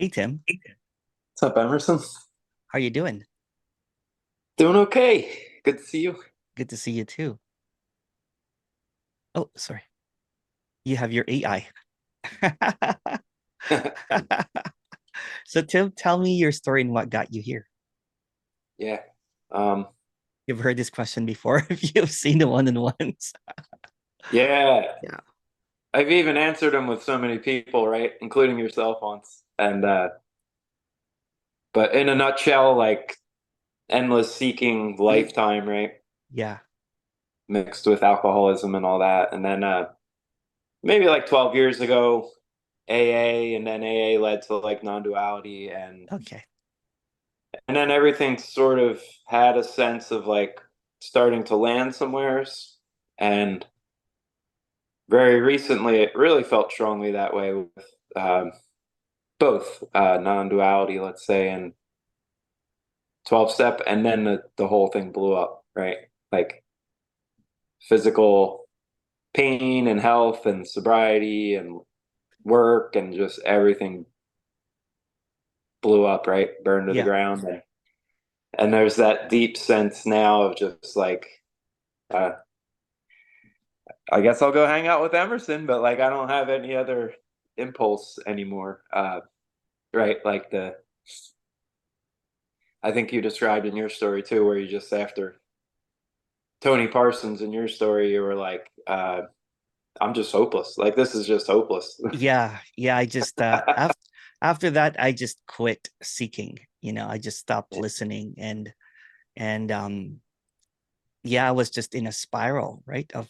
Hey Tim, What's up, Emerson? how are you doing? Doing okay. Good to see you. Good to see you too. Oh, sorry. You have your AI. So Tim, tell me your story and what got you here. Yeah. Um, You've heard this question before if you've seen the one-on-ones. yeah. Yeah. I've even answered them with so many people, right? Including yourself once. But in a nutshell, like endless seeking lifetime, right? Yeah. Mixed with alcoholism and all that. And then maybe like 12 years ago, AA, and then AA led to like non-duality Okay. and then everything sort of had a sense of like starting to land somewheres. And very recently, it really felt strongly that way with um, both non-duality, let's say, and 12 step, and then the whole thing blew up, right? Like physical pain and health and sobriety and work and just everything blew up, right? Burned to the Yeah. ground. And there's that deep sense now of just like, uh, I guess I'll go hang out with Emerson, but like I don't have any other impulse anymore. Right? Like I think you described in your story too, where you just after Tony Parsons in your story, you were like, I'm just hopeless. Like this is just hopeless. Yeah. Yeah. I just after that, I just quit seeking. I just stopped listening and yeah, I was just in a spiral, right? Of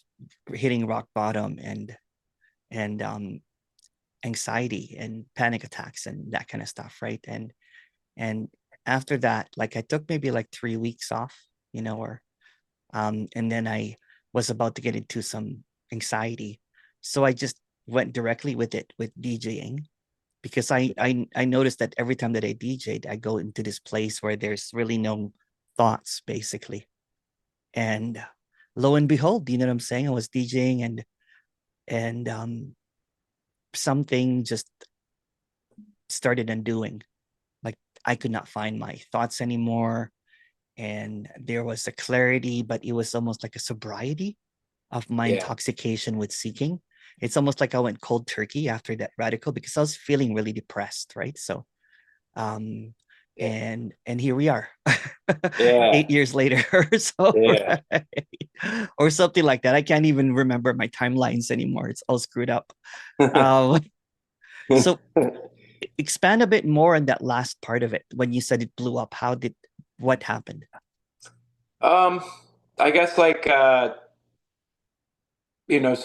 hitting rock bottom and anxiety and panic attacks and that kind of stuff, right? And after that, like I took maybe like 3 weeks off, or and then I was about to get into some anxiety. So I just went directly with it with DJing because I noticed that every time that I DJ'd, I go into this place where there's really no thoughts basically. And lo and behold, you know what I'm saying? I was DJing and something just started undoing. Like I could not find my thoughts anymore. And there was a clarity, but it was almost like a sobriety of my Yeah. intoxication with seeking. It's almost like I went cold turkey after that radical because I was feeling really depressed, right? So um Yeah. and here we are Yeah. 8 years later or so, Yeah. right? Or something like that. I can't even remember my timelines anymore. It's all screwed up. um so expand a bit more on that last part of it when you said it blew up. What happened? um, I guess like you know,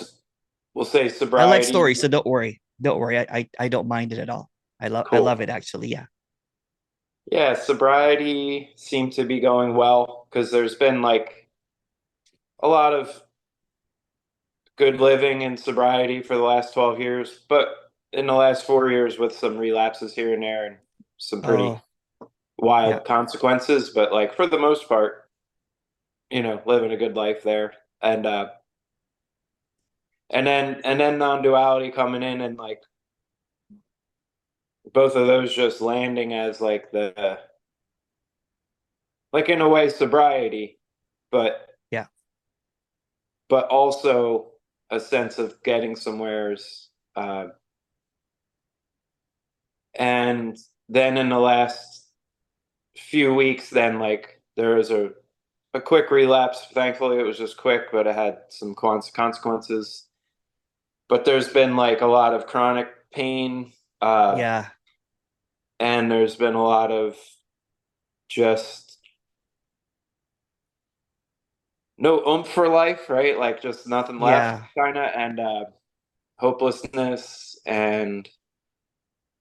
we'll say I like sobriety. stories, so don't worry. Don't worry. I don't mind it at all. I love Cool. it actually. Yeah. Yeah, sobriety seemed to be going well because there's been like a lot of good living and sobriety for the last 12 years, but in the last 4 years with some relapses here and there and some Oh, pretty yeah. wild consequences. But like for the most part, living a good life there. And and then non-duality coming in and like both of those just landing as like the like in a way sobriety, but Yeah. also a sense of getting somewheres. And then in the last few weeks, then like there was a quick relapse. Thankfully, it was just quick, but it had some consequences. But there's been like a lot of chronic pain, uh, Yeah. and there's been a lot of just no oomph for life, right? Like just nothing left, Yeah. kind of, and hopelessness, and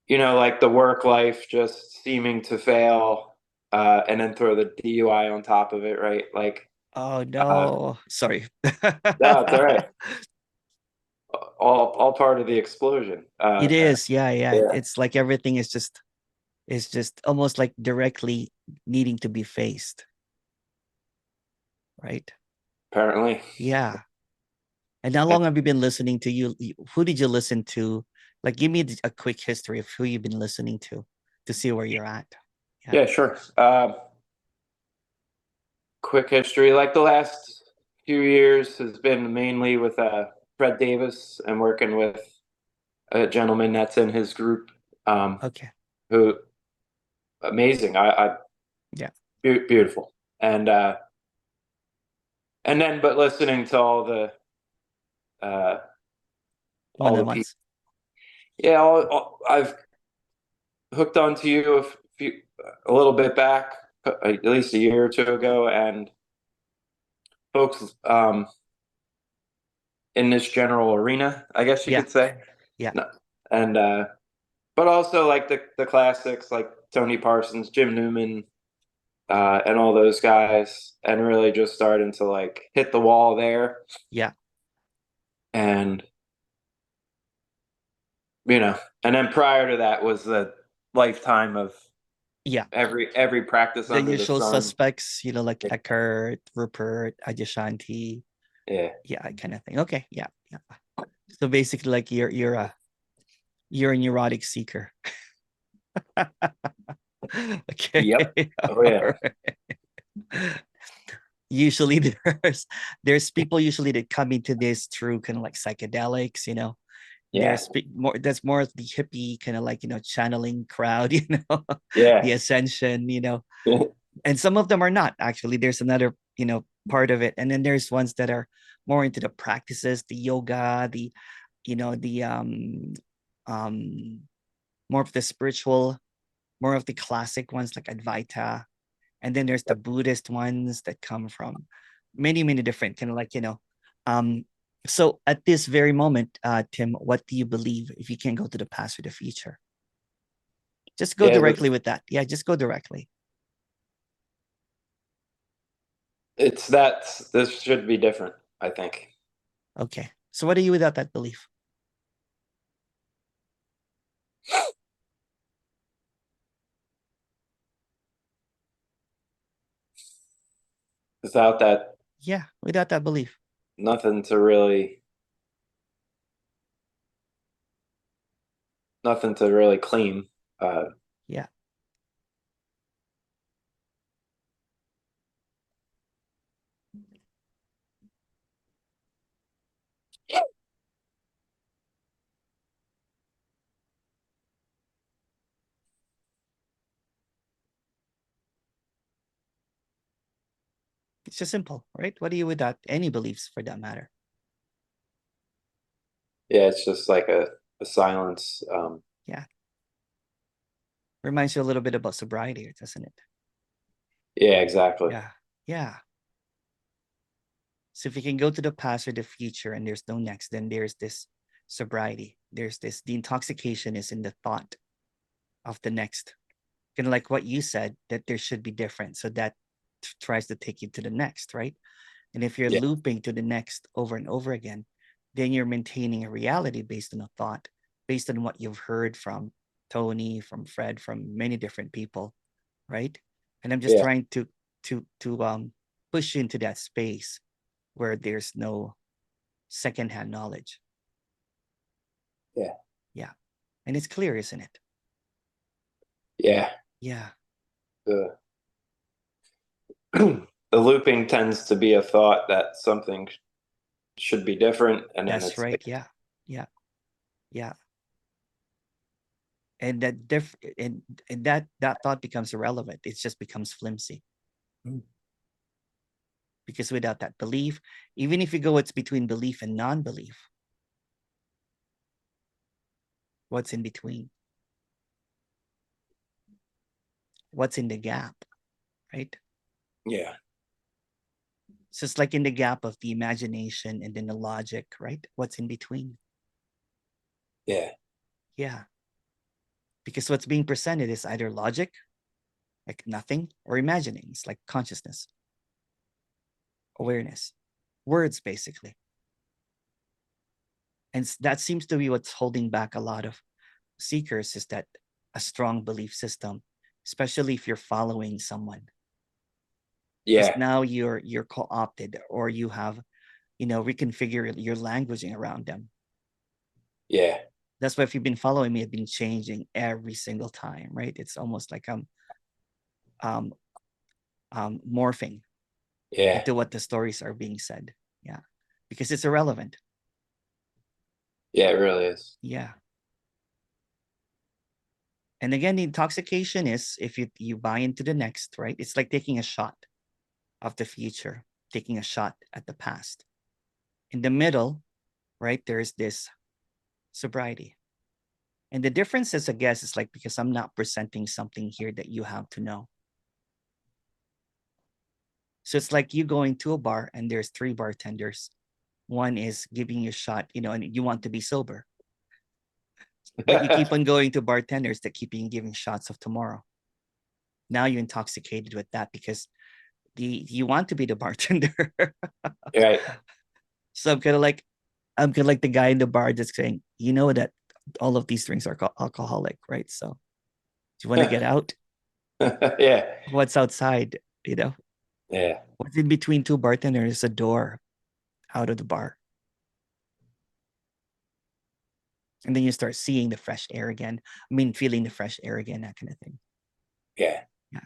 like the work life just seeming to fail, and then throw the DUI on top of it, right? Like, Oh uh, no. Sorry. no, it's all right. All part of the explosion. It is. Yeah, yeah. Yeah, It's like everything is just almost like directly needing to be faced, right? apparently. Yeah. And how long have you been listening to you? Who did you listen to? Like, give me a quick history of who you've been listening to. to see where you're at. Yeah, sure. Quick history, like the last few years has been mainly with Fred Davis. I'm working with a gentleman that's in his group, Okay. who amazing. I Yeah. beautiful. And then but listening to uh One all on the people. ones. Yeah, I've hooked onto you a little bit back, at least a year or two ago, and folks in this general arena, I guess you Yeah. could say. Yeah. No. And but also like the classics like Tony Parsons, Jim Newman, and all those guys, and really just starting to like hit the wall there. Yeah. And and then prior to that was the lifetime of Yeah. every practice The under the usual sun. suspects, like Eckert, Rupert, Adyashanti. Yeah. Yeah, kind of thing. Okay. Yeah. Yeah. So basically, like you're a neurotic seeker. Okay. Yep. Oh All yeah. right. Usually there's people usually that come into this through kind of like psychedelics. Yeah. More that's more of the hippie kind of like channeling crowd, the Yeah. ascension. And some of them are not actually. There's another part of it, and then there's ones that are more into the practices, the yoga, the um more of the spiritual, more of the classic ones like advaita. And then there's the Buddhist ones that come from many, many different kind of like, um, so at this very moment, Tim, what do you believe if you can't go to the past or the future? Just go Yeah. directly with that. Yeah, just go directly. It's that this should be different, I think. Okay. So what are you without that belief? Without that, Yeah, without that belief. nothing to really, nothing to really claim. Uh, Yeah. It's just simple, right? What are you without any beliefs for that matter? yeah, it's just like a silence. Yeah. Reminds you a little bit about sobriety, doesn't it? Yeah, exactly. Yeah. Yeah. So if you can go to the past or the future and there's no next, then there's this sobriety. The intoxication is in the thought of the next. Kind of like what you said, that there should be different. So that tries to take you to the next, right? And if you're Yeah, looping to the next over and over again, then you're maintaining a reality based on a thought, based on what you've heard from Tony, from Fred, from many different people, right? And I'm just yeah, trying to push you into that space where there's no secondhand knowledge. yeah, Yeah. And it's clear, isn't it? yeah. Yeah. The the looping tends to be a thought that something should be different, and then That's it's right. like, Yeah. Yeah. Yeah. And that diff and that thought becomes irrelevant. It just becomes flimsy. Mm. Because without that belief, even if you go it's between belief and non-belief, what's in between? What's in the gap, right? yeah, So it's like in the gap of the imagination and then the logic, right? What's in between? yeah, Yeah. Because what's being presented is either logic, like nothing, or imagining. It's like consciousness, awareness, words, basically. And that seems to be what's holding back a lot of seekers is that a strong belief system, especially if you're following someone. Because yeah, now you're co-opted or you have, reconfigure your languaging around them. yeah. That's why if you've been following me, I've been changing every single time, right? It's almost like I'm um, morphing Yeah. into what the stories are being said. Yeah, because it's irrelevant. Yeah, it really is. Yeah. And again, the intoxication is if you buy into the next, right? It's like taking a shot of the future, taking a shot at the past. In the middle, right, there's this sobriety. And the difference is, I guess, is like because I'm not presenting something here that you have to know. So it's like you going to a bar and there's three bartenders. One is giving you a shot, and you want to be sober, but you keep on going to bartenders that keep on giving shots of tomorrow. Now you're intoxicated with that because you want to be the bartender. Right. So I'm kind of like the guy in the bar just saying, that all of these drinks are alcoholic, right? So do you want to get out? Yeah. What's outside? Yeah. What's in between two bartenders is a door out of the bar. And then you start seeing the fresh air again. I mean, feeling the fresh air again, that kind of thing. Yeah. Yeah.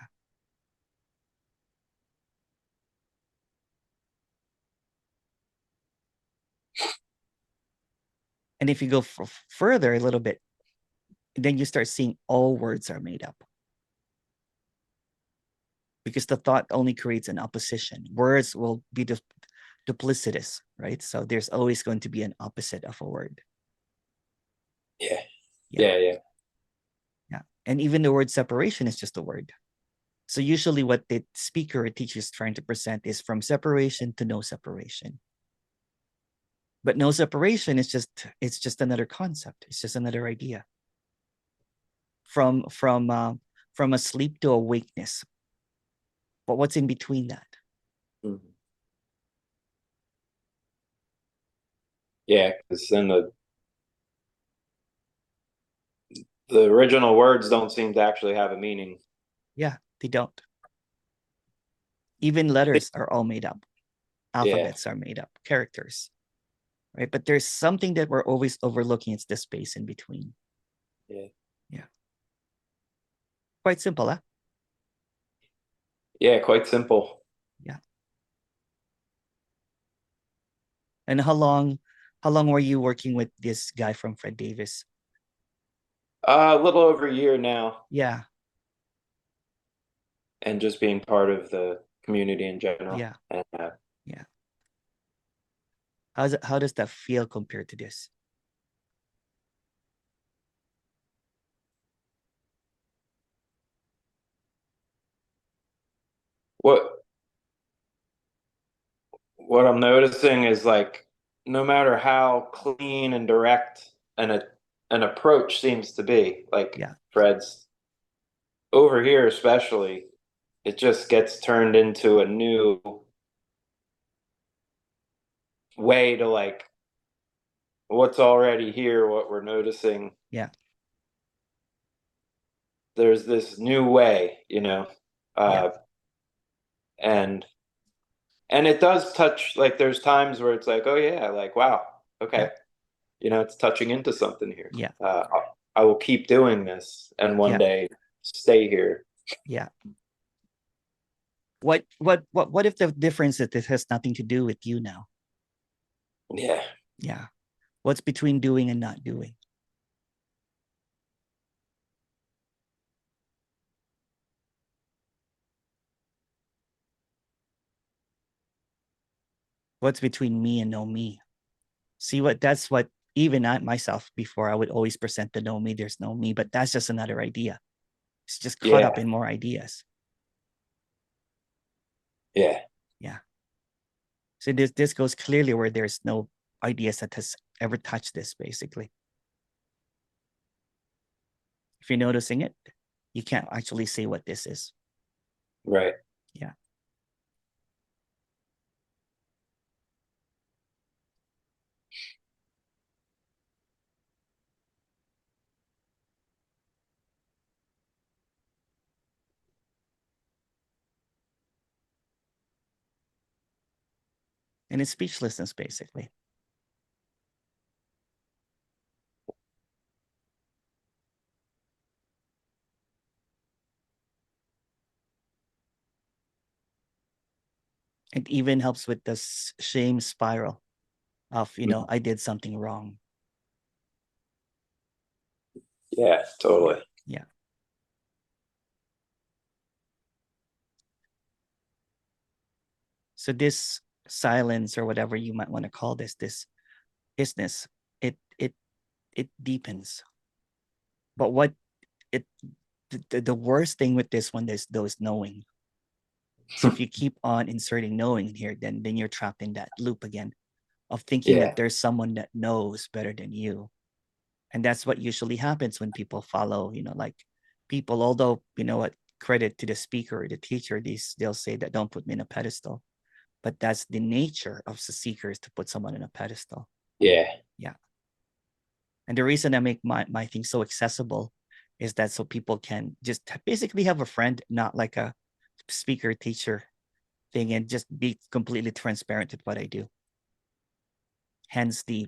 And if you go further a little bit, then you start seeing all words are made up. Because the thought only creates an opposition. Words will be duplicitous, right? So there's always going to be an opposite of a word. Yeah. Yeah. Yeah. Yeah. Yeah. And even the word separation is just a word. So usually what the speaker or teacher is trying to present is from separation to no separation. But no separation is just another concept. It's just another idea. From asleep to awakeness. But what's in between that? Mhm. Yeah, because then the original words don't seem to actually have a meaning. Yeah, they don't. Even letters are all made up. Yeah. Alphabets are made up. Characters, right? But there's something that we're always overlooking. It's the space in between. Yeah. Yeah. Quite simple, huh? Yeah, quite simple. Yeah. And how long were you working with this guy from Fred Davis? A little over a year now, Yeah. and just being part of the community in general. Yeah. And Yeah. How does that feel compared to this? what what I'm noticing is like no matter how clean and direct an approach seems to be, like Yeah. Fred's over here especially, it just gets turned into a new way to like what's already here, what we're noticing. Yeah. There's this new way, Yeah. uh, and it does touch. Like there's times where it's like, oh yeah, like wow, Yeah. okay, it's touching into something here. Yeah. I will keep doing this, and one Yeah. day stay here. Yeah. What if the difference that this has nothing to do with you now? Yeah, Yeah. What's between doing and not doing? What's between me and no me? See that's what even I myself before I would always present the no me, there's no me, but that's just another idea. It's just caught up yeah, in more ideas. yeah, Yeah. So this goes clearly where there's no ideas that has ever touched this, basically. If you're noticing it, you can't actually say what this is. right. Yeah. And it's speechlessness, basically. It even helps with the shame spiral of, Mhm. I did something wrong. Yeah, Yeah. totally. Yeah. So this silence, or whatever you might want to call this business, it deepens. But what it the worst thing with this one is those knowing. So if you keep on inserting knowing in here, then you're trapped in that loop again of thinking that Yeah, there's someone that knows better than you. And that's what usually happens when people follow, like people, although, what, credit to the speaker or the teacher, they'll say that don't put me in a pedestal. But that's the nature of the seekers, to put someone in a pedestal. yeah, Yeah. And the reason I make my thing so accessible is that so people can just basically have a friend, not like a speaker teacher thing, and just be completely transparent with what I do. Hence the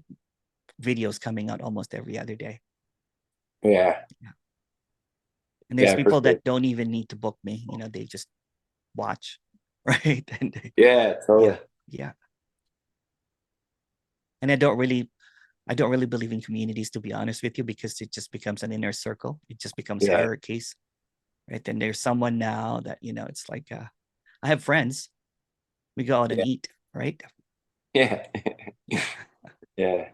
videos coming out almost every other day. yeah, Yeah. And there's yeah, for people sure. that don't even need to book me, they just watch, right? And Yeah, yeah, totally. yeah. And I don't really believe in communities, to be honest with you, because it just becomes an inner circle. It just becomes Yeah, hierarchies, right? And there's someone now that, it's like, I have friends. We go out and yeah, eat, right? yeah, Yeah, yeah.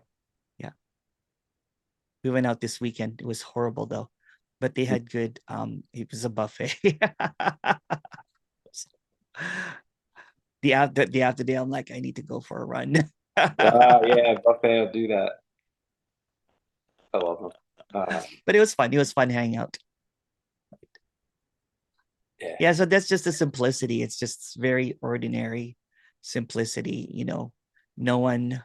yeah. We went out this weekend. It was horrible though, but they had good. It was a buffet. the after day, I'm like, I need to go for a run. Yeah, buffet will do that. I love them. But it was fun. It was fun hanging out. Yeah, Yeah, so that's just the simplicity. It's just very ordinary simplicity. No one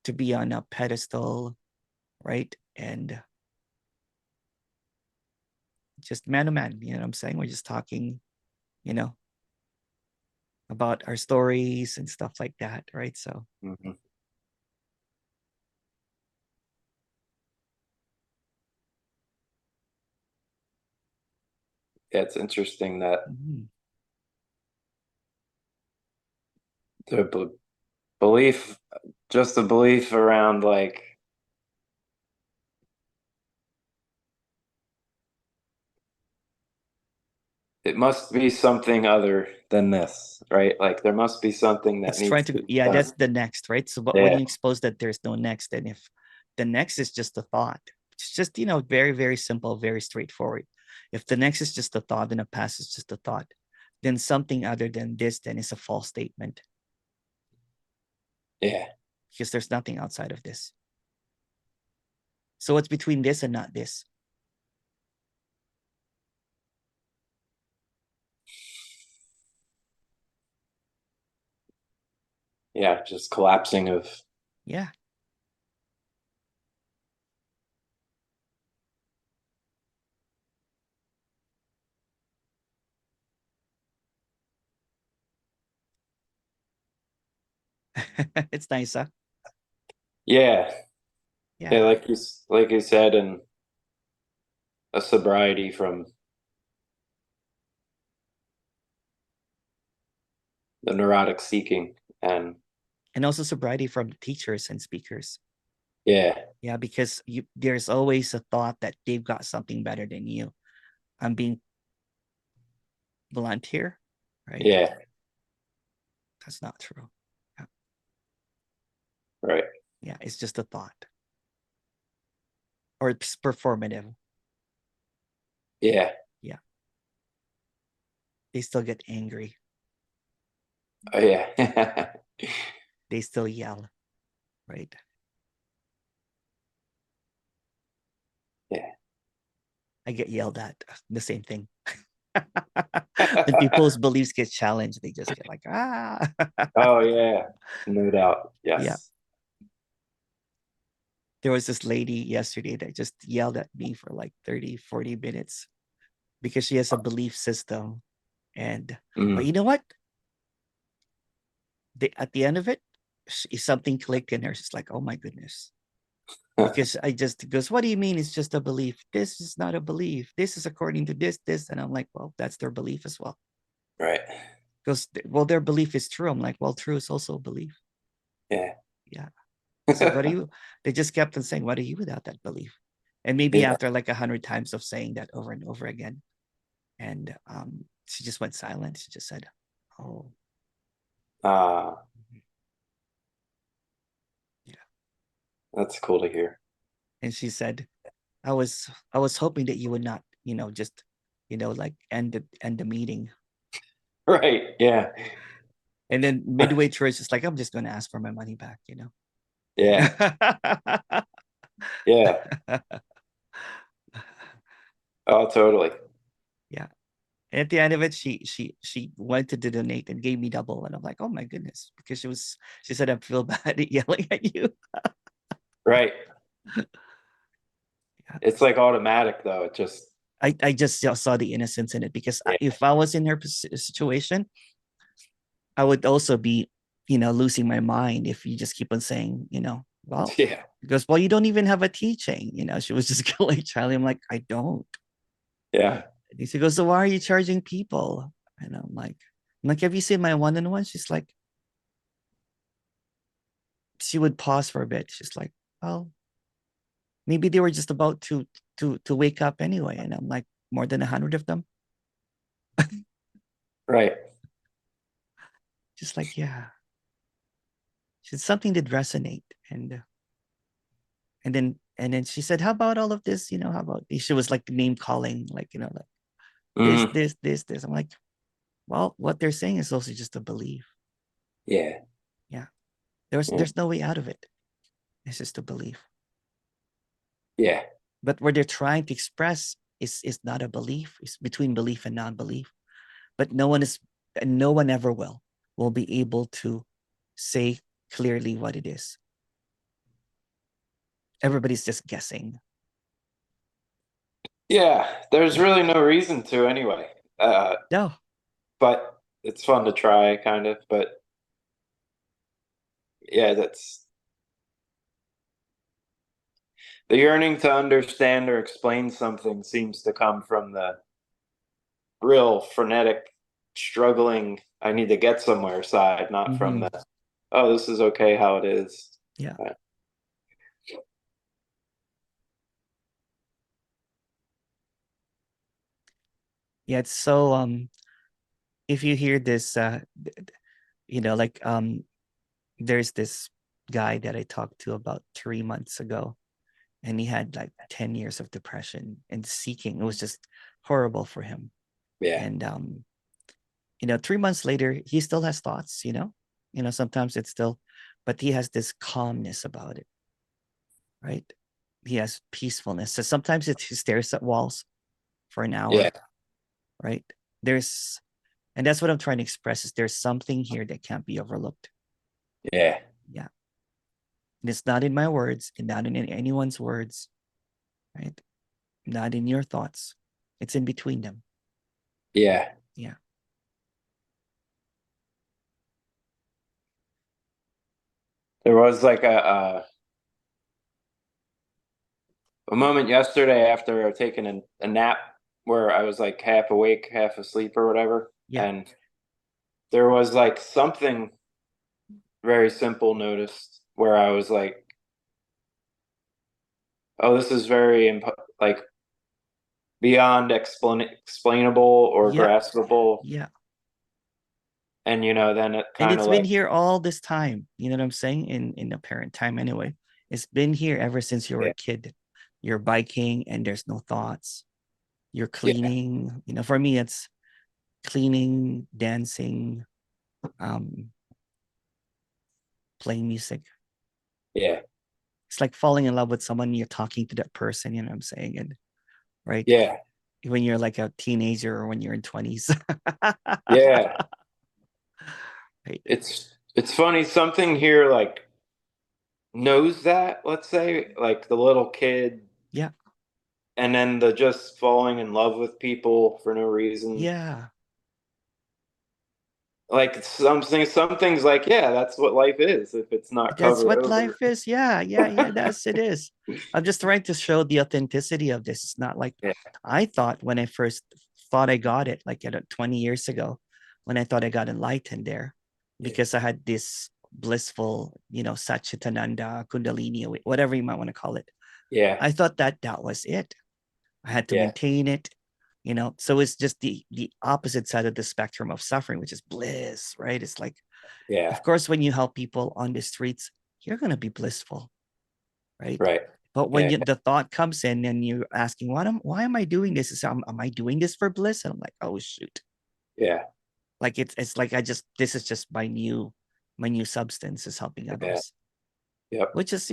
to be on a pedestal, right? And just man to man. You know what I'm saying? We're just talking, you know, about our stories and stuff like that, right? So, hmm, yeah. It's interesting that mhm. the belief, just the belief around like it must be something other than this, right? Like there must be something that It's trying needs to to go, be yeah, done. that's the next, right? So, but when Yeah, you expose that there's no next, and if the next is just a thought, it's just, very, very simple, very straightforward. If the next is just a thought and the past is just a thought, then something other than this then is a false statement, yeah, because there's nothing outside of this. So what's between this and not this? yeah. Just collapsing of Yeah. It's nice, huh? yeah, Yeah. yeah. Like you said, and a sobriety from the neurotic seeking, and And also sobriety from teachers and speakers. yeah, Yeah, because there's always a thought that they've got something better than you. I'm being blunt here, right? yeah, That's not true. Yeah, right, yeah, it's just a thought, or it's performative. yeah, Yeah, they still get angry. oh, yeah, They still yell, right? yeah. I get yelled at. The same thing. When people's beliefs get challenged, they just get like, ah. Oh yeah, no doubt. Yeah. Yes. There was this lady yesterday that just yelled at me for like 30, 40 minutes because she has a belief system. And, but Mm, you know what? At the end of it, something clicked in her. She's like, oh my goodness. Because I just goes, what do you mean it's just a belief? This is not a belief. This is according to this. And I'm like, well, that's their belief as well. right. Goes, well, their belief is true. I'm like, well, true is also a belief. Yeah. Yeah. I said, what are you? They just kept on saying, what are you without that belief? And maybe Yeah. after like 100 times of saying that over and over again, and she just went silent. She just said, oh, Ah, yeah. that's cool to hear. And she said, I was hoping that you would not, just, like end the meeting. Right. Yeah. And then midway through, it's just like, I'm just going to ask for my money back. Yeah. Yeah. Oh, totally. Yeah. And at the end of it, she wanted to donate and gave me double. And I'm like, oh my goodness, because she said I feel bad yelling at you. Right. Yeah. It's like automatic though. It just, I just saw the innocence in it, because yeah. if I was in her situation, I would also be, losing my mind if you just keep on saying, well, Yeah. because, well, you don't even have a teaching. She was just killing Charlie. I'm like, I don't. Yeah. And she goes, so why are you charging people? And I'm like, have you seen my one-on-one? She's like, she would pause for a bit. She's like, well, maybe they were just about to wake up anyway. And I'm like, more than 100 of them. Right. Just like, yeah, she's something did resonate. And then she said, how about all of this? How about this? She was like name calling, like, like this, Hmm. this. I'm like, well, what they're saying is also just a belief. Yeah. Yeah. Yeah. There's no way out of it. It's just a belief. Yeah. But what they're trying to express is not a belief. It's between belief and non-belief. But no one ever will be able to say clearly what it is. Everybody's just guessing. Yeah. There's really no reason to anyway. No. But it's fun to try kind of, but yeah, that's the yearning to understand or explain something seems to come from the real frenetic struggling I need to get somewhere side, not from Mm-hmm. the oh, this is okay how it is. Yeah. Uh, Yeah. It's so if you hear this like there's this guy that I talked to about 3 months ago, and he had like 10 years of depression and seeking. It was just horrible for him. yeah. And 3 months later, he still has thoughts, sometimes it's still, but he has this calmness about it, right? He has peacefulness. So sometimes he stares at walls for an Yeah. hour, right? There's, and that's what I'm trying to express, is there's something here that can't be overlooked. Yeah. Yeah. And it's not in my words and not in anyone's words, right? Not in your thoughts. It's in between them. Yeah. Yeah. There was like a moment yesterday after taking a nap where I was like half awake, half asleep or whatever. Yeah. And there was like something very simple noticed where I was like, oh, this is very like beyond explainable or Yeah. graspable. Yeah. And then it And kind it's of been like, here all this time. You know what I'm saying? In apparent time anyway. It's been here ever since you were yeah, a kid. You're biking and there's no thoughts. You're yeah, cleaning. For me, it's cleaning, dancing, um, playing music. yeah, It's like falling in love with someone, you're talking to that person, you know what I'm saying? And right. yeah, When you're like a teenager or when you're in 20s. yeah. Right. It's funny. Something here like knows that, let's say, like the little kid, Yeah. and then the just falling in love with people for no reason. Yeah. Like some things like, yeah, that's what life is if it's not That's covered what over. life is. Yeah, yeah, yeah. That's it is. I'm just trying to show the authenticity of this. It's not like Yeah, I thought when I first thought I got it, like 20 years ago. when I thought I got enlightened there, Yeah. because I had this blissful, Satchitananda, Kundalini, whatever you might want to call it. Yeah. I thought that that was it. I had to Yeah. maintain it, So it's just the opposite side of the spectrum of suffering, which is bliss, right? It's like, Yeah. of course, when you help people on the streets, you're gonna be blissful, right? Right. But when Yeah. the thought comes in and you're asking, why am I doing this? Am I doing this for bliss? And I'm like, oh shoot. Yeah. Like it's like this is just my new substance is helping Yeah. others, Yep. which is,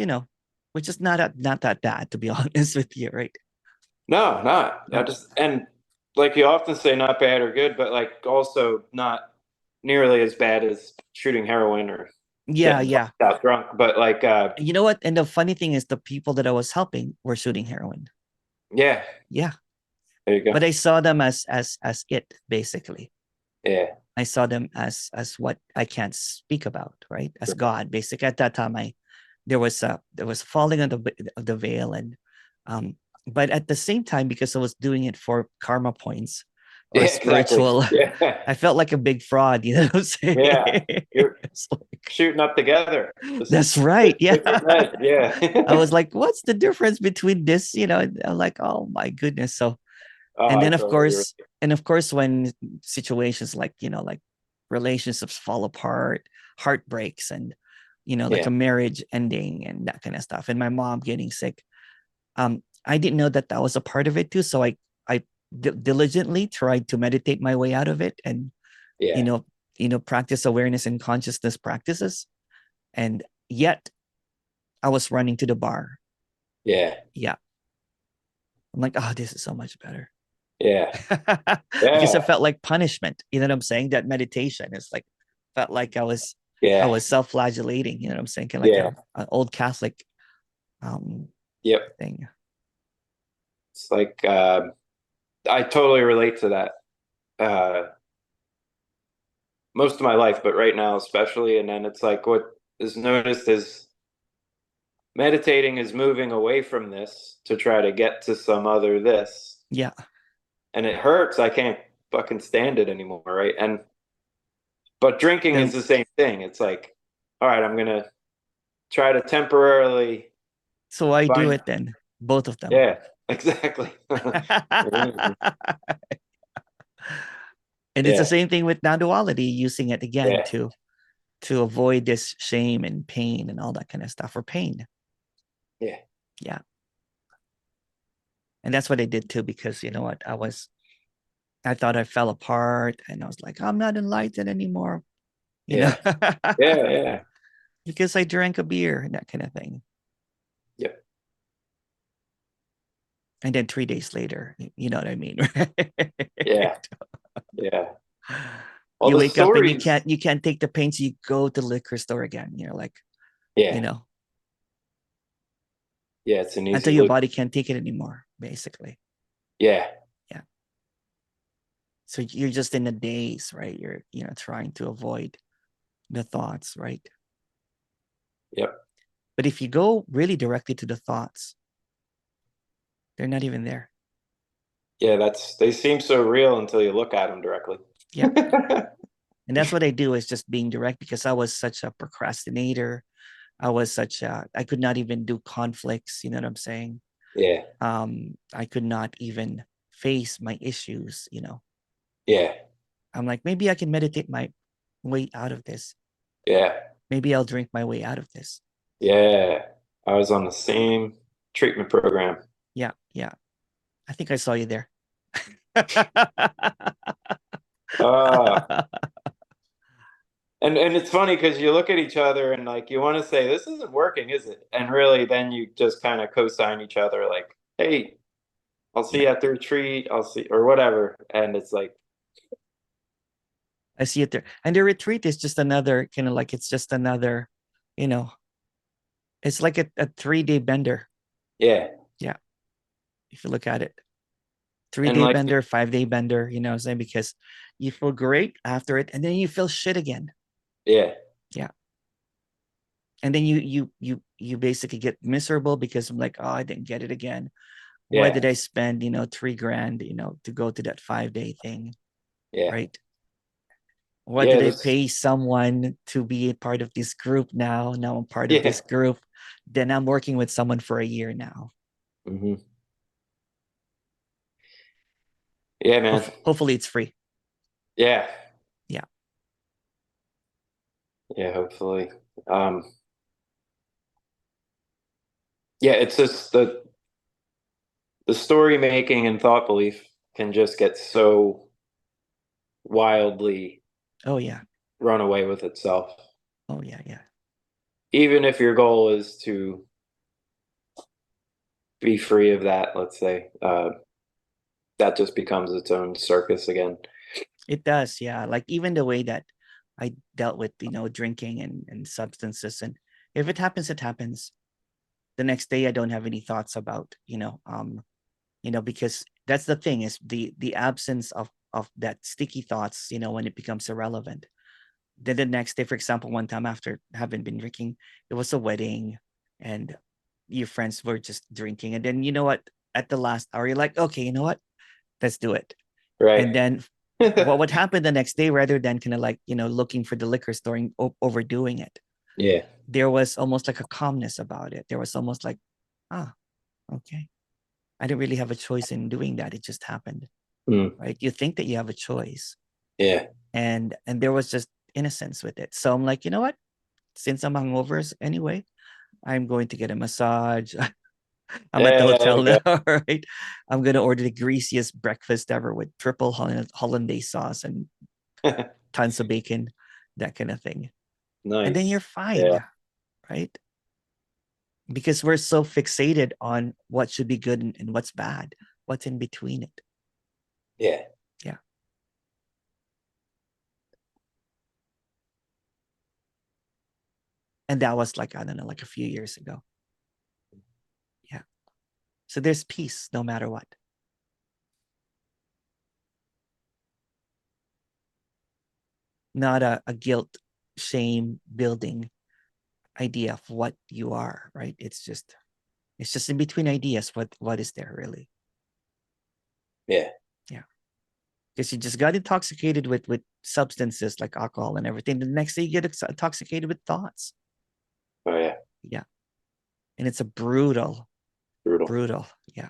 not that bad, to be honest with you, right? No, not. I No. just, and like you often say, not bad or good, but like also not nearly as bad as shooting heroin or Yeah, getting yeah. out drunk. But like, You know what? And the funny thing is the people that I was helping were shooting heroin. yeah, Yeah. there you go. But I saw them as it, basically. Yeah. I saw them as what I can't speak about, right? As Right. God. Basically, at that time, there was falling of the veil, and um, but at the same time, because I was doing it for karma points Yeah, or exactly. spiritual, Yeah. I felt like a big fraud. You know what I'm saying? Yeah. You're It's like, shooting up together. Just that's right. Yeah. different meds. I Yeah. was like, what's the difference between this? I'm like, oh my goodness. So, Oh, and I then of totally course, agree. when situations like, like relationships fall apart, heartbreaks, and, like Yeah. a marriage ending and that kind of stuff, and my mom getting sick, I didn't know that that was a part of it too. So I diligently tried to meditate my way out of it, and, you Yeah. know, practice awareness and consciousness practices. And yet I was running to the bar. Yeah. Yeah. I'm like, oh, this is so much better. Yeah. Because it Yeah. felt like punishment. You know what I'm saying? That meditation is like, felt like I Yeah. was self-flagellating. You know what I'm saying? Kind of like Yeah. an old Catholic um Yep. thing. It's like, I totally relate to that. Uh, most of my life, but right now especially. And then it's like what is noticed is meditating is moving away from this to try to get to some other this. Yeah. And it hurts. I can't fucking stand it anymore, right? And but drinking is Then the same thing. It's like, all right, I'm gonna try to temporarily so I do find it then. Both of them. yeah, exactly. And it's the Yeah, same thing with non-duality, using it again yeah, to avoid this shame and pain and all that kind of stuff, or pain. yeah, Yeah. And that's what I did too, because you know what? I thought I fell apart, and I was like, I'm not enlightened anymore, you know, yeah, yeah, yeah. because I drank a beer and that kind of thing. Yep. And then 3 days later, you know what I mean? Yeah, yeah. All You the wake up and you stories. can't take the pain, so you go to the liquor store again. You're like, you Yeah, know, yeah. It's an easy until your loop. body can't take it anymore, basically. Yeah, Yeah. So you're just in a daze, right? You're, trying to avoid the thoughts, right? yep. But if you go really directly to the thoughts, they're not even there. Yeah, they seem so real until you look at them directly. Yeah. And that's what I do, is just being direct, because I was such a procrastinator. I could not even do conflicts. You know what I'm saying? Yeah, I could not even face my issues. yeah, I'm like, maybe I can meditate my way out of this. yeah, Maybe I'll drink my way out of this. yeah. I was on the same treatment program. Yeah, yeah. I think I saw you there. Uh, and it's funny because you look at each other and like you want to say this isn't working, is it? And really, then you just kind of co-sign each other, like, hey, I'll see Yeah, you at the retreat. I'll see or whatever. And it's like, I see it there. And the retreat is just another kind of like, it's just another, you know, it's like a 3 day bender. yeah, Yeah, if you look at it. three and day like, bender, 5 day bender, you know what I'm saying? Because you feel great after it, and then you feel shit again. yeah, Yeah. And then you basically get miserable, because I'm like, oh, I didn't get it again. Why yeah, did I spend, $3,000, to go to that 5 day thing? yeah, Right. Why Yeah, did I this pay someone to be a part of this group now? Now I'm part of yeah. this group. Then I'm working with someone for a year now. Hmm. Yeah, man. Hopefully it's free. Yeah. Yeah. Yeah, hopefully. Um yeah, it's just the story making and thought belief can just get so wildly Oh yeah. run away with itself. Oh yeah. Yeah. Even if your goal is to be free of that, let's say, that just becomes its own circus again. It does. Yeah. Like even the way that I dealt with, drinking and substances. And if it happens, it happens. The next day I don't have any thoughts about, because that's the thing is the absence of that sticky thoughts, when it becomes irrelevant. Then the next day, for example, one time after having been drinking, it was a wedding and your friends were just drinking. And then you know what? At the last hour, you're like, okay, you know what? Let's do it. And Right. then what would happen the next day, rather than kind of like, looking for the liquor store and overdoing it, Yeah. there was almost like a calmness about it. There was almost like, ah, okay. I didn't really have a choice in doing that. It just happened. Mm. Right. You think that you have a choice. Yeah. And there was just innocence with it. So I'm like, you know what? Since I'm hungover anyway, I'm going to get a massage. I'm at the Yeah, there hotel you now, go. right? I'm going to order the greasiest breakfast ever with triple hollandaise sauce and tons of bacon, that kind of thing. And then you're Nice. Yeah. fine, right? Because we're so fixated on what should be good and what's bad, what's in between it. Yeah. Yeah. And that was like, I don't know, like a few years ago. Yeah. So there's peace no matter what. Not a guilt, shame building idea of what you are, right? It's just in between ideas. What is there really? Yeah. Yeah. Because you just got intoxicated with substances like alcohol and everything. The next day you get intoxicated with thoughts. Oh yeah. Yeah. And it's a brutal, Brutal. brutal. Yeah.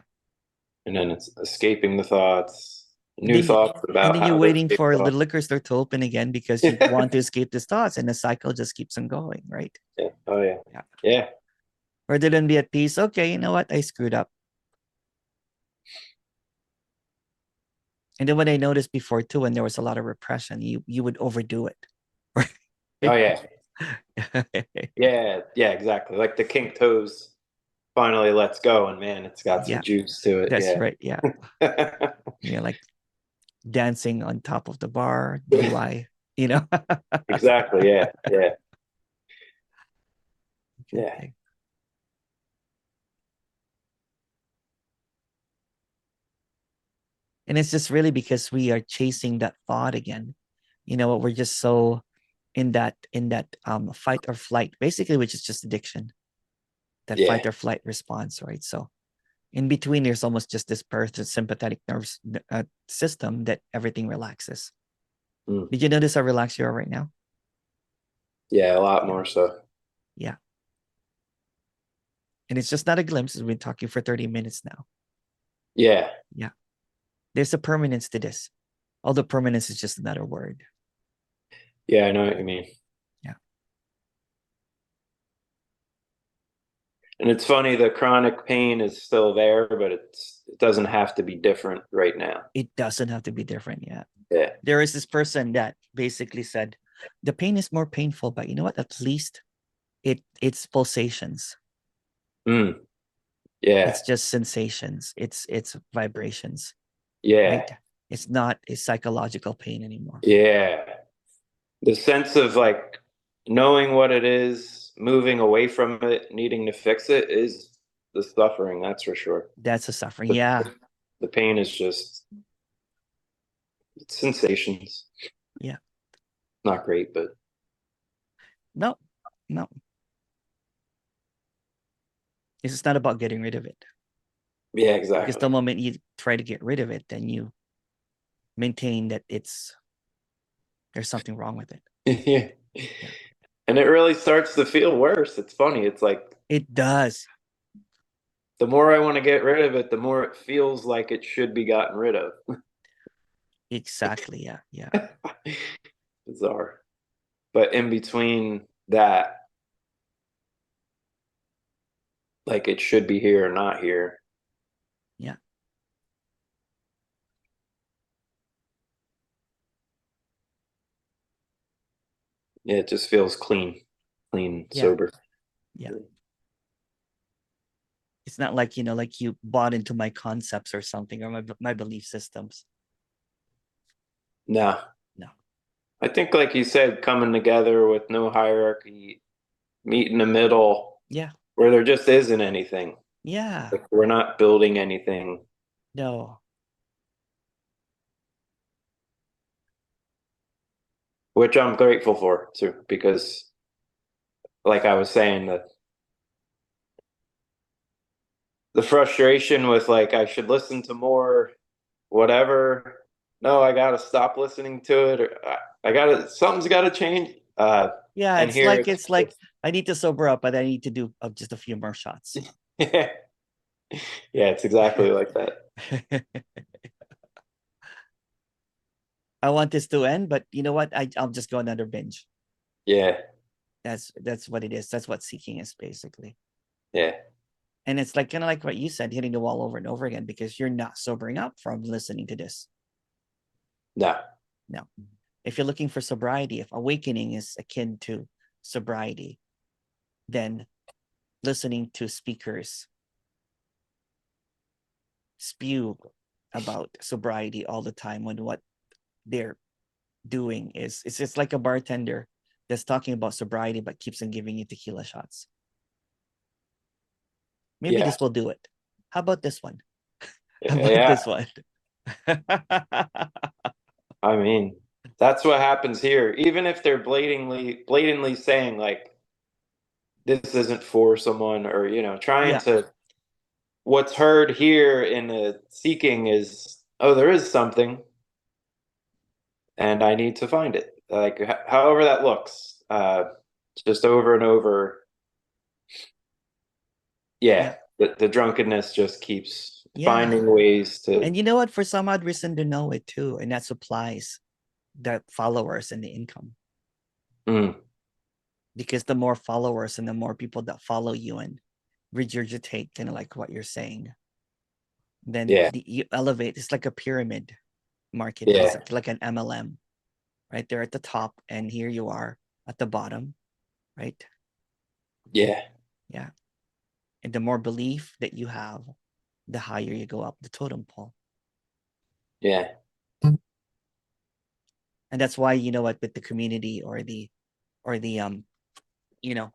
And then it's escaping the thoughts, And new then thoughts and about then you're how to waiting escape for the thoughts. liquor store to open again because you want to escape these thoughts, and the cycle just keeps on going, right? Yeah. Oh yeah. Yeah. Yeah. Rather than be at peace, okay, you know what? I screwed up. And then what I noticed before too, when there was a lot of repression, you would overdo it. Oh Right? yeah. Yeah. Yeah. Exactly. Like the kink toes finally lets go, and man, it's got some Yeah, juice to it. that's Yeah. right. Yeah. Yeah, like dancing on top of the bar, DUI, you know. Exactly. Yeah. Yeah. Good Yeah. thing. And it's just really because we are chasing that thought again. We're just so in that fight or flight, basically, which is just addiction, that Yeah. fight or flight response, right? So in between, there's almost just this sympathetic nervous system that everything relaxes. Mm. Did you notice how relaxed you are right now? Yeah. A lot Yeah. more so. Yeah. And it's just not a glimpse. We've been talking for 30 minutes now. Yeah. Yeah. There's a permanence to this. Although permanence is just another word. Yeah. I know what you mean. Yeah. And it's funny, the chronic pain is still there, but it doesn't have to be different right now. It doesn't have to be different yet. Yeah. There is this person that basically said the pain is more painful, but you know what? At least it's pulsations. Mm. Yeah. It's just sensations. It's vibrations, Yeah. right? It's not a psychological pain anymore. Yeah. The sense of like knowing what it is, moving away from it, needing to fix it is the suffering, that's for sure. That's a suffering. The, Yeah. the pain is just it's sensations. Yeah. Not great, but No, no. It's not about getting rid of it. yeah, Because the exactly. moment you try to get rid of it, then you maintain that it's There's something wrong with it. Yeah. Yeah, And it really starts to feel worse. It's funny. It's like it does. the more I want to get rid of it, the more it feels like it should be gotten rid of. Exactly. Yeah, yeah, Bizarre. But in between that, like it should be here or not here. yeah, Yeah, it just feels clean, clean, yeah, sober. yeah. It's not like, like you bought into my concepts or something, or my belief systems. No, No. I think, like you said, coming together with no hierarchy, meet in the middle Yeah, where there just isn't anything. yeah. Like we're not building anything, No. which I'm grateful for too, because like I was saying, the frustration with like I should listen to more, whatever. No, I gotta stop listening to it, or I gotta something's gotta change. Yeah, And it's here like it's like I need to sober up, but I need to do just a few more shots. yeah, yeah, it's exactly like that. I want this to end, but you know what? I'll just go another binge. Yeah, That's what it is. That's what seeking is basically. yeah, And it's like kind of like what you said, hitting the wall over and over again because you're not sobering up from listening to this. no, No. If you're looking for sobriety, if awakening is akin to sobriety, then listening to speakers spew about sobriety all the time when what they're doing is it's just like a bartender that's talking about sobriety but keeps on giving you tequila shots. Maybe yeah, this will do it. How about this one? How about yeah. this one? I mean, that's what happens here. Even if they're blatantly saying like this isn't for someone, or trying Yeah, to. What's heard here in the seeking is, oh, there is something, and I need to find it. Like however that looks, just over and over. yeah, Yeah, the drunkenness just keeps yeah. finding ways to. And you know what? For some odd reason, they know it too, and that supplies the followers and the income. Mm, Because the more followers and the more people that follow you and regurgitate kind of like what you're saying, then yeah, you elevate. It's like a pyramid marketing. It's yeah, like an MLM, right? They're at the top, and here you are at the bottom, right? yeah, Yeah. And the more belief that you have, the higher you go up the totem pole. yeah, And that's why, you know what, with the community or the you know,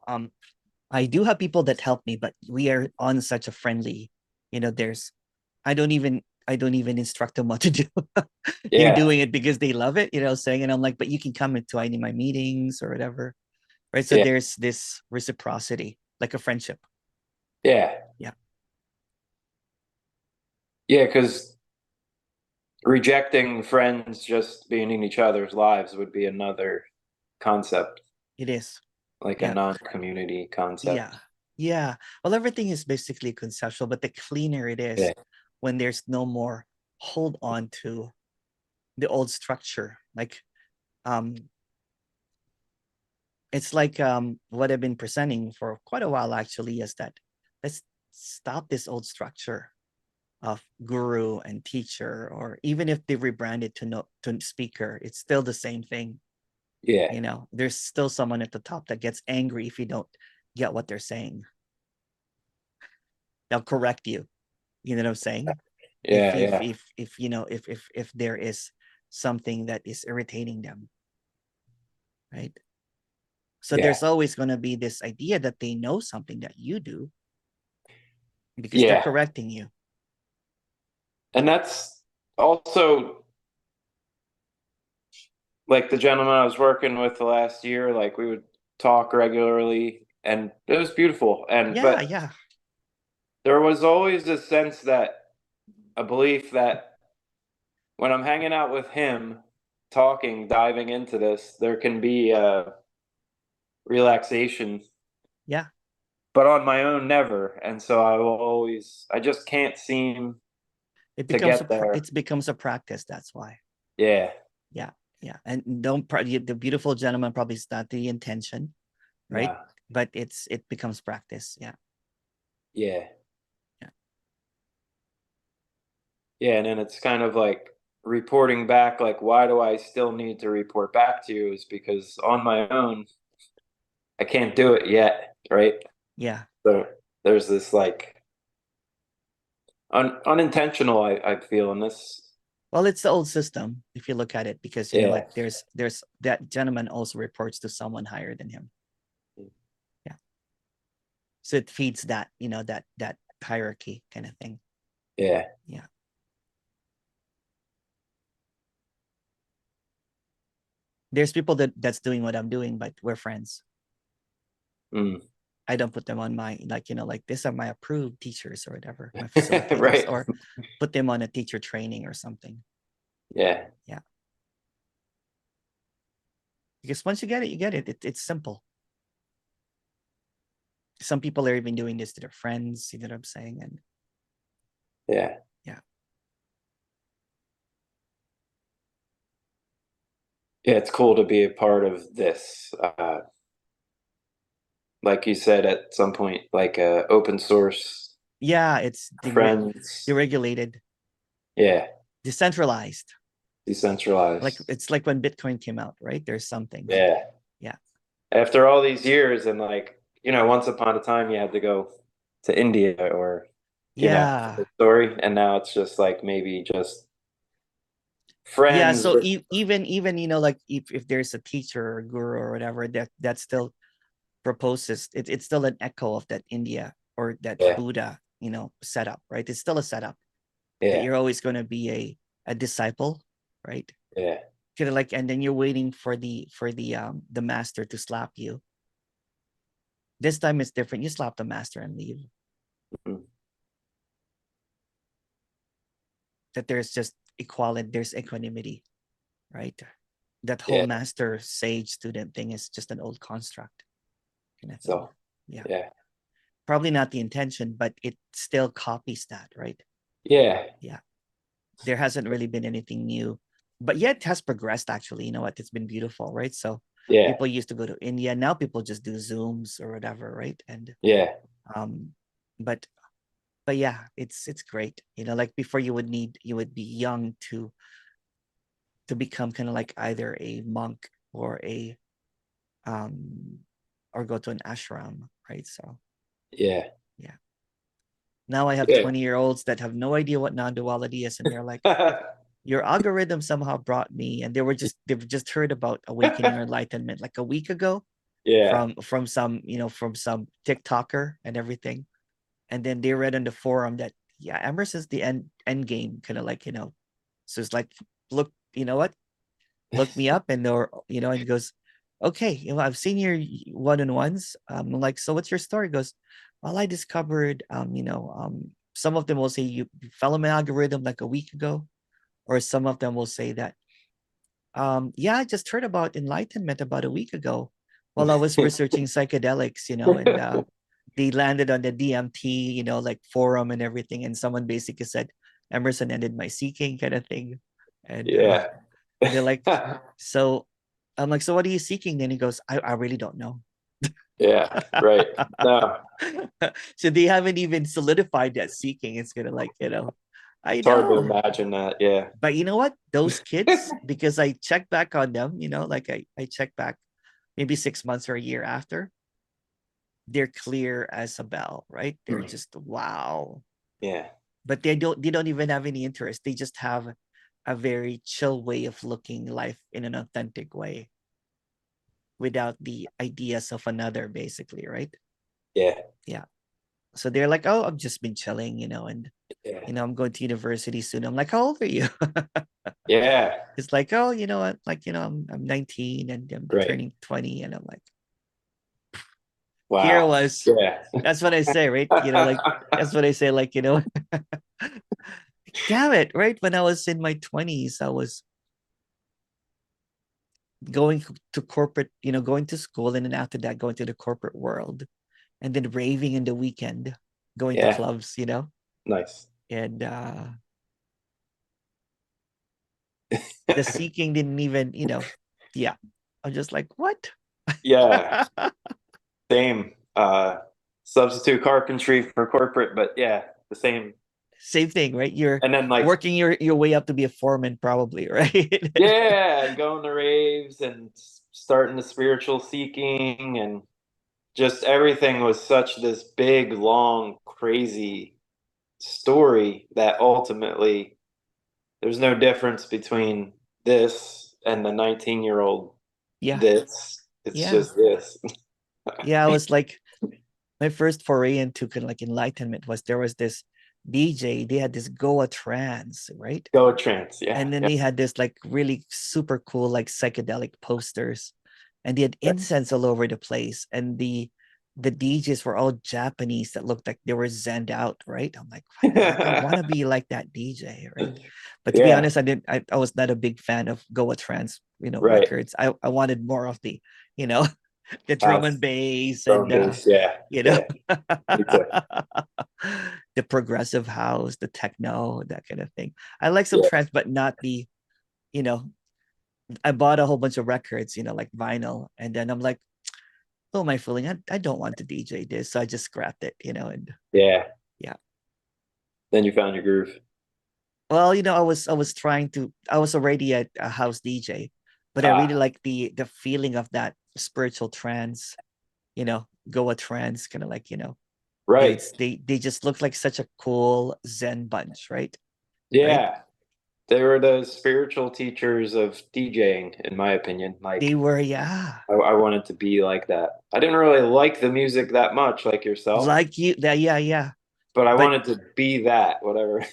I do have people that help me, but we are on such a friendly, there's I don't even instruct them what to do. They're yeah, doing it because they love it, saying, and I'm like, but you can come into any of my meetings or whatever. Right. So yeah, there's this reciprocity, like a friendship. yeah, Yeah, yeah. Because rejecting friends just being in each other's lives would be another concept, it is. like a Yeah. non-community Yeah. concept. Yeah. Well, everything is basically conceptual, but the cleaner it is Yeah, when there's no more hold on to the old structure. Like um it's like what I've been presenting for quite a while actually is that let's stop this old structure of guru and teacher, or even if they rebrand it to no to speaker, it's still the same thing. yeah, There's still someone at the top that gets angry if you don't get what they're saying. They'll correct you. You know what I'm saying? If yeah, if yeah, if if if there is something that is irritating them, right? So yeah, there's always going to be this idea that they know something that you do because they're yeah. correcting you. And that's also like the gentleman I was working with the last year, like we would talk regularly and it was beautiful. And Yeah, but yeah, there was always a sense that a belief that when I'm hanging out with him, diving into this, there can be relaxation, Yeah. but on my own, never. And so I just can't seem to get there. It becomes a practice. That's why. Yeah. Yeah. Yeah. And the beautiful gentleman probably is not the intention, right? No. But it becomes practice. Yeah. Yeah. Yeah. Yeah. And then it's kind of like reporting back, like, why do I still need to report back to you? Is because on my own, I can't do it yet. Right. Yeah. So there's this like unintentional, I feel in this. Well, it's the old system if you look at it, because Yeah. like there's that gentleman also reports to someone higher than him. Yeah. So it feeds that, that hierarchy kind of thing. Yeah. Yeah. There's people that's doing what I'm doing, but we're friends. Mm. I don't put them on my, like these are my approved teachers or whatever, my facilitators, Right. or put them on a teacher training or something. Yeah. Yeah. Because once you get it, you get it. It's simple. Some people are even doing this to their friends, you know what I'm saying? And Yeah. yeah. Yeah, it's cool to be a part of this. Like you said, at some point, like open source Yeah, it's friends. deregulated, Yeah. decentralized. Like Decentralized. it's like when Bitcoin came out, right? There's something, but Yeah. yeah. After all these years, and like, once upon a time you had to go to India or, Yeah. the story. And now it's just like maybe just Yeah. friends So with, even, like if there's a teacher or guru or whatever that still proposes, it's still an echo of that India or that yeah. Buddha, setup, right? It's still a setup that Yeah. you're always going to be a disciple, right? Yeah. Kind of like, and then you're waiting for the master to slap you. This time it's different. You slap the master and leave. Mhm. That there's just equality, there's equanimity, right? That whole Yeah. master sage student thing is just an old construct kind of thing. So, Yeah. yeah. Probably not the intention, but it still copies that, right? Yeah. Yeah. There hasn't really been anything new, but yet it has progressed actually. You know what? It's been beautiful, right? So Yeah. people used to go to India. Now people just do Zooms or whatever, right? And Yeah. um, but yeah, it's great. Like before you would be young to become kind of like either a monk or a um or go to an ashram, right? So Yeah. yeah. Now I have Yeah. 20-year-olds that have no idea what non-duality is, and they're like, your algorithm somehow brought me, and they've just heard about awakening or enlightenment like a week ago Yeah. from some, from some TikToker and everything. And then they read on the forum that yeah, Emerson's the end game, kind of like, so it's like, look, you know what? Look me up, and and he goes, okay, I've seen your one-on-ones. Like, so what's your story? He goes, well, I discovered, some of them will say you fell in my algorithm like a week ago, or some of them will say that, yeah, I just heard about enlightenment about a week ago while I was researching psychedelics, and they landed on the DMT, like forum and everything, and someone basically said Emerson ended my seeking kind of thing, and Yeah. and they're like, so I'm like, so what are you seeking? Then he goes, I really don't know. Yeah. Right. No, So they haven't even solidified that seeking. It's gonna like, I it's hard to know. imagine that. Yeah. But you know what? Those kids, because I check back on them, like I check back maybe 6 months or a year after, they're clear as a bell, right? They're just wow. Yeah. But they don't even have any interest. They just have a very chill way of looking life in an authentic way without the ideas of another, basically, right? Yeah. Yeah. So they're like, oh, I've just been chilling, and Yeah. I'm going to university soon. I'm like, how old are you? Yeah. It's like, oh, you know what? Like, I'm 19 and I'm Right. turning 20. And I'm like, here Wow. was, Yeah. that's what I say, right? Like, that's what I say, like, damn it, right? When I was in my 20s, I was going to corporate, going to school, and then after that going to the corporate world, and then raving in the weekend, going to Yeah. clubs, Nice. and the seeking didn't even, yeah. I'm just like, what? Yeah. Same. Substitute carpentry for corporate, but yeah, the same. Same thing, right? You're And then like, working your way up to be a foreman, probably, right? yeah, and going to raves and starting the spiritual seeking, and just everything was such this big, long, crazy story that ultimately there's no difference between this and the 19-year-old Yeah, this. It's yeah, just this. yeah. I was like, my first foray into kind of like enlightenment was, there was this DJ. They had this Goa trance, right? Go trance. Yeah. And then Yeah. they had this like really super cool like psychedelic posters, and they had incense all over the place, and the DJs were all Japanese that looked like they were zenned out, right? I'm like, I want to be like that DJ, right? But to be Yeah. honest, I was not a big fan of Goa trance, Right. records. I wanted more of the, you know the drum and House, bass, drum and bass. Yeah. you know Yeah. Me too. the progressive house, the techno, that kind of thing. I like some Yeah. trance, but not the, you know, I bought a whole bunch of records, like vinyl, and then I'm like, who am I fooling? I don't want to DJ this, so I just scrapped it, and Yeah. yeah. Then you found your groove. Well, I was trying to. I was already a house DJ, but I really Ah, like the feeling of that spiritual trance, Goa trance, kind of like, right. they just look like such a cool Zen bunch, right? Right? Yeah. They were the spiritual teachers of DJing, in my opinion. They Like, were, yeah. I wanted to be like that. I didn't really like the music that much, like yourself, Like you, that, yeah, yeah. but I But wanted to be that, whatever,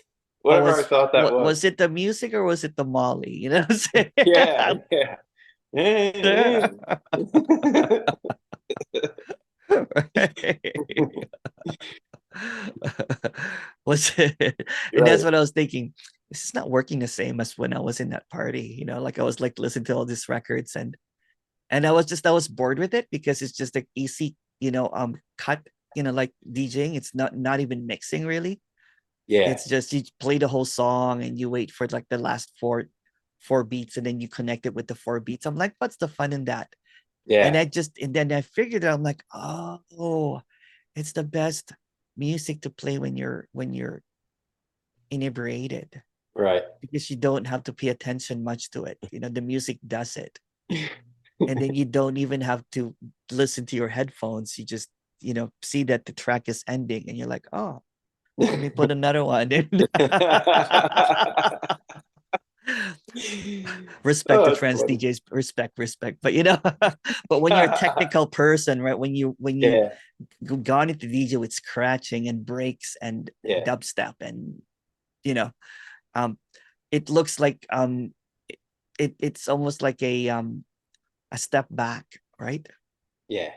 but whatever I was thought that what was. was it, the music or was it the Molly? You know what Yeah, I'm saying? yeah. Was it? And that's Right. what I was thinking. This is not working the same as when I was in that party. Like I was like listening to all these records, and I was bored with it, because it's just like easy, cut, like DJing. It's not even mixing really. Yeah, It's just you play the whole song and you wait for like the last four beats, and then you connect it with the four beats. I'm like, what's the fun in that? yeah, And then I figured out, I'm like, oh, it's the best music to play when you're inebriated, right. because you don't have to pay attention much to it. The music does it. And then you don't even have to listen to your headphones. You just, see that the track is ending, and you're like, oh, let me put another one in. Respect Oh, the that's trans funny. DJs, respect. But but when you're a technical person, right? When you Yeah, gone into DJ with scratching and breaks and yeah, dubstep, and you know, um, it looks like it's almost like a step back, right? yeah,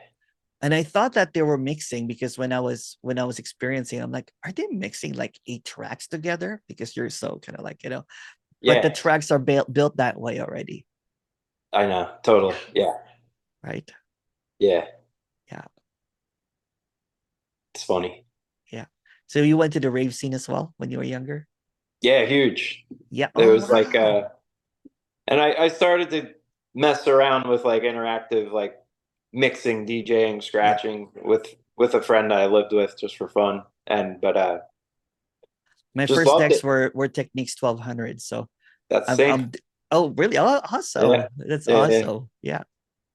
And I thought that they were mixing, because when I was experiencing, I'm like, are they mixing like 8 tracks together? Because you're so kind of like, but the yeah. tracks are built that way already, I know, totally. Yeah, right? yeah. Yeah, It's funny. yeah. So you went to the rave scene as well when you were younger? Yeah, huge. Yeah. It Oh was like, wow. and I started to mess around with like interactive, like mixing, DJing, Yeah. scratching with a friend I lived with just for fun, and but My just first loved decks it. were Techniques 1200. So That's I'm safe. I'm oh really? Oh, Yeah, awesome. That's yeah, yeah, awesome. Yeah.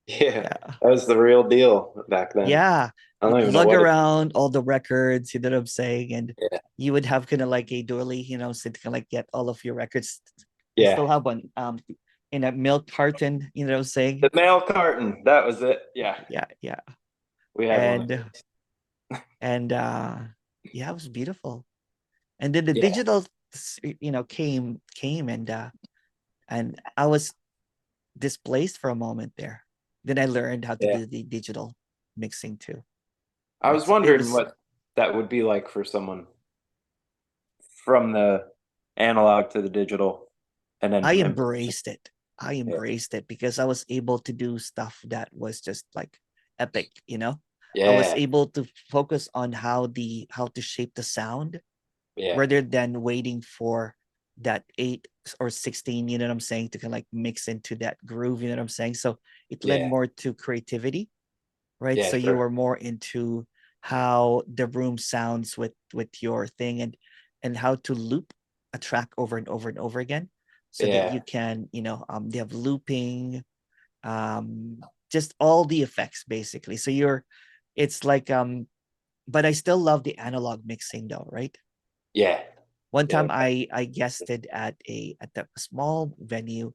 yeah. Yeah. That was the real deal back then. Yeah. I You don't even know lug what it. around all the records, you know what I'm saying? And Yeah, you would have kind of like a doily, so to kind of like get all of your records. I yeah. still have one in a milk carton, you know what I'm saying? The mail carton. That was it. Yeah, Yeah, yeah. we had one of And those. and yeah, it was beautiful. And then the Yeah, digital came, and I was displaced for a moment there. Then I learned how to yeah. do the digital mixing too. I was It wondering was what that would be like for someone from the analog to the digital, and then I embraced it. I Yeah. embraced it because I was able to do stuff that was just like epic, I was Yeah. able to focus on how to shape the sound Yeah. rather than waiting for that 8 or 16, you know what I'm saying, to kind of like mix into that groove, you know what I'm saying? So it led Yeah. more to creativity, right? Yeah. So you Sure. were more into how the room sounds with your thing, and how to loop a track over and over and over again so that Yeah. you can, they have looping, just all the effects basically. So it's like, but I still love the analog mixing though, right? Yeah. One Yeah. time I guested at a small venue,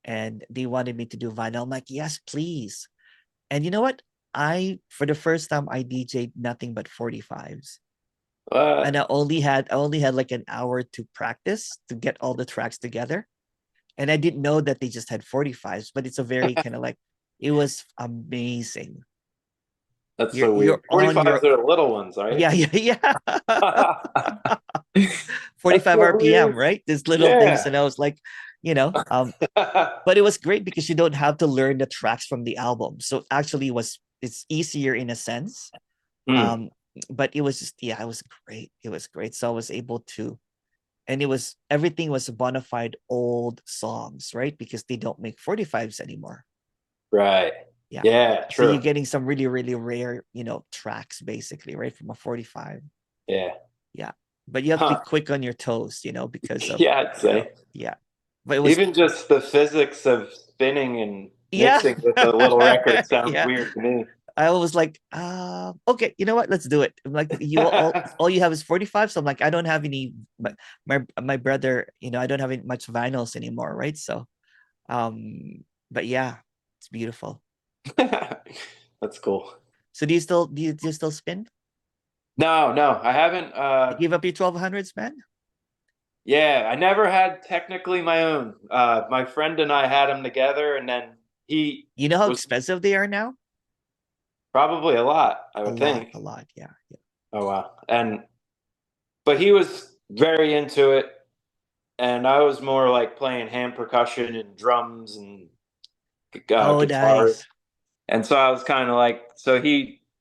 and they wanted me to do vinyl. I'm like, yes, please. And you know what? I for the first time I DJ'd nothing but 45s. And What? I only had like an hour to practice to get all the tracks together. And I didn't know that they just had 45s, but it's a very kind of like, it was amazing. That's You're so weird. you're on 45s your are the little ones, right? Yeah, yeah, yeah. That's 45 so RPM, weird. right? These little things. Yeah. And I was like, you know, um, but it was great because you don't have to learn the tracks from the album. So actually it's easier in a sense. Hmm. Um, but it was just, yeah, it was great. It was great. So I was able to, and it was everything was bona fide old songs, right? Because they don't make 45s anymore. Right. Yeah. Yeah, So you're true. getting some really, really rare, tracks basically, right? From a 45. Yeah. Yeah. But you have to be Huh. quick on your toes, because of, Yeah, I'd say. yeah. But it was, Even just the physics of spinning and yeah. mixing with a little record sounds Yeah. weird to me. I was like, okay, you know what? Let's do it. I'm like, all you have is 45. So I'm like, I don't have any, but my brother, I don't have any, much vinyls anymore, right? So, um, but yeah, it's beautiful. That's cool. So do you still spin? No, no, I haven't. You give up your 1200s, man? Yeah, I never had technically my own. My friend and I had them together, and then he You know how was expensive they are now? probably a lot, I A would lot, think. a lot. Yeah, yeah. Oh wow. But he was very into it, and I was more like playing hand percussion and drums and Oh, guitar. nice, And so I was kind of like,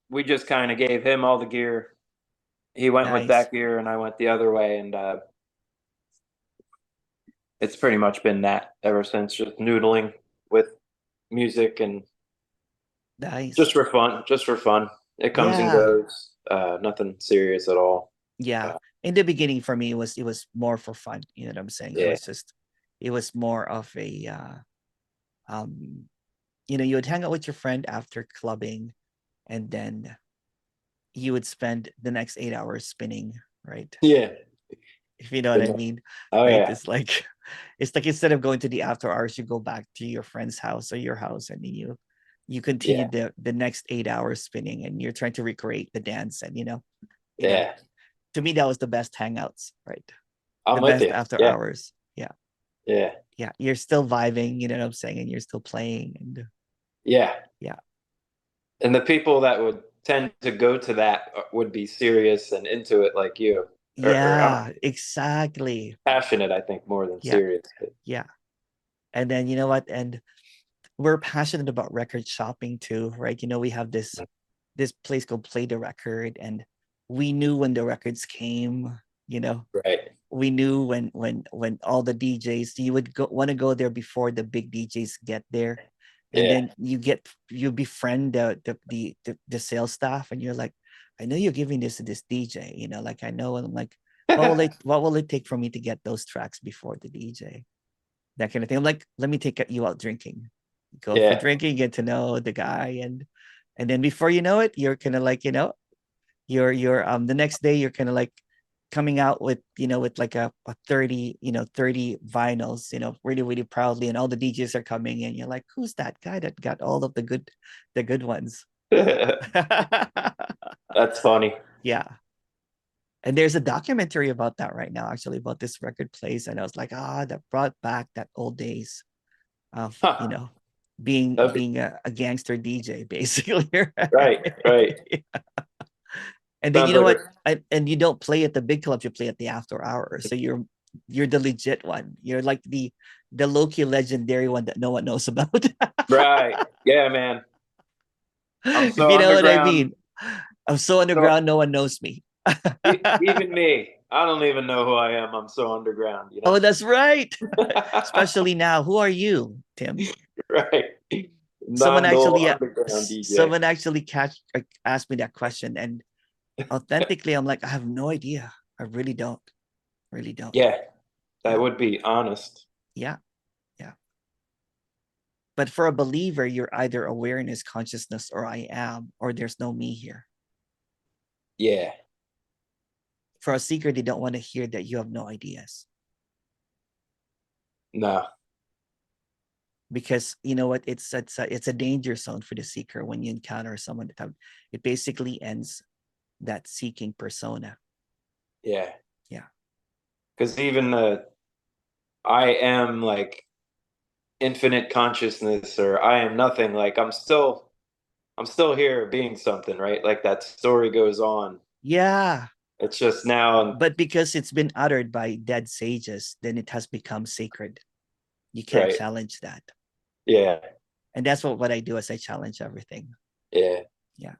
we just kind of gave him all the gear. He went with nice, that gear, and I went the other way, and it's pretty much been that ever since, just noodling with music and nice. just for fun. It comes and Yeah, goes. Nothing serious at all. yeah. Uh, In the beginning, for me, it was more for fun. You know what I'm saying? yeah, It was more of a, um, you would hang out with your friend after clubbing, and then you would spend the next 8 hours spinning, right? yeah, If you know what I been there. mean, Oh right? yeah, It's like instead of going to the after hours, you go back to your friend's house or your house, and you continue yeah, the next 8 hours spinning, and you're trying to recreate the dance, and you know, yeah. to me that was the best hangouts, right? The I'm with best you. after Yeah, hours. Yeah. yeah, Yeah. You're still vibing, you know what I'm saying? And you're still playing. And yeah. yeah. And the people that would tend to go to that would be serious and into it like you, or I don't know, Yeah, exactly. passionate. I think more than Yeah. serious. But Yeah. And then you know what? And we're passionate about record shopping too, right? We have this place called Play the Record, and we knew when the records came, you know, right. we knew when all the DJs, you would go want to go there before the big DJs get there. And Yeah. then you befriend the sales staff, and you're like, I know you're giving this to this DJ, like I know. And I'm like, what will it take for me to get those tracks before the DJ? That kind of thing. I'm like, let me take you out drinking. Go for Yeah. drinking, get to know the guy, and then before you know it, you're kind of like, you're the next day you're kind of like coming out with like a 30 vinyls, really, really proudly, and all the DJs are coming, and you're like, who's that guy that got all of the good ones? That's funny. Yeah. And there's a documentary about that right now, actually, about this record place. And I was like, that brought back that old days of, Huh. being That'd be being a gangster DJ, basically. right. Right. And then you Sounds know like what? a And you don't play at the big clubs, you play at the after hours. So you're the legit one. You're like the low-key legendary one that no one knows about. Right. Yeah, man. I'm If so you know what I underground. mean. I'm so So underground, no one knows me. even me, I don't even know who I am. I'm so underground, you Oh, know? that's right. Especially now. Who are you, Tim? Right. Someone Non-dual actually underground DJ. someone actually asked me that question, and authentically I'm like, I have no idea. I really don't. Really don't. Yeah, that Yeah. would be honest. Yeah. Yeah. But for a believer, you're either awareness, consciousness, or I am, or there's no me here. Yeah. For a seeker, they don't want to hear that you have no ideas. No. Because you know what, it's a danger zone for the seeker when you encounter someone that have, it basically ends that seeking persona. Yeah. Yeah. Because even I am like infinite consciousness or I am nothing, like I'm still here being something, right? Like that story goes on. Yeah. It's just now, But because it's been uttered by dead sages, then it has become sacred. You can't right? challenge that. Yeah. And that's what I do, is I challenge everything. Yeah. Yeah.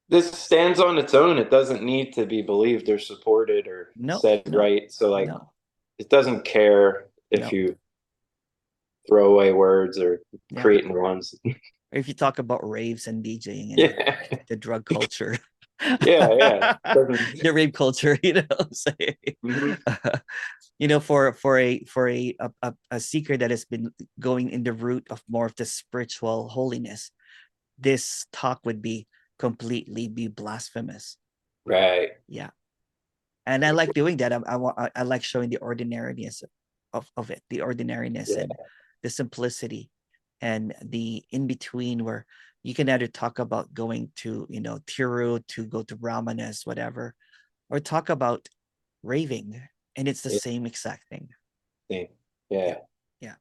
This stands on its own. It doesn't need to be believed or supported or No, said no, right. So like no, it doesn't care if no. you throw away words or Yeah. create new ones. Or if you talk about raves and DJing and Yeah. the drug culture, Yeah, yeah. Doesn't the rave culture, say, mhm. for a seeker that has been going in the route of more of the spiritual holiness, this talk would be completely be blasphemous. Right. Yeah. And I like doing that. I like showing the ordinariness of it, the ordinariness Yeah. and the simplicity and the in between, where you can either talk about going to, Tiru, to go to Brahmanas, whatever, or talk about raving, and it's the Yeah. same exact thing. Same. Yeah. Yeah. Yeah.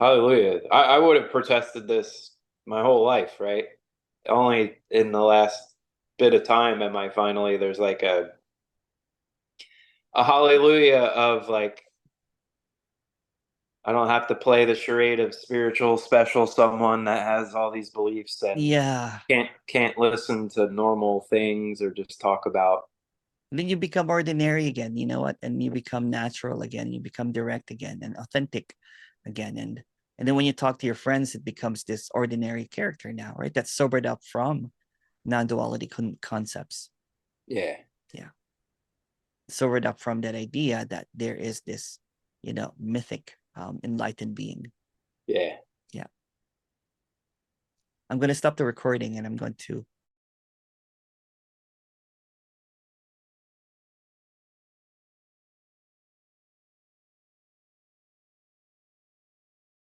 Hallelujah. I would have protested this my whole life, right? Only in the last bit of time am I finally there's like a hallelujah of like I don't have to play the charade of spiritual special someone that has all these beliefs and Yeah. can't listen to normal things or just talk about. And then you become ordinary again, you know what? And you become natural again. You become direct again and authentic again. And then when you talk to your friends, it becomes this ordinary character now, right? That's sobered up from non-duality concepts. Yeah. Yeah. Sobered up from that idea that there is this, mythic, enlightened being. Yeah. Yeah. I'm going to stop the recording and I'm going to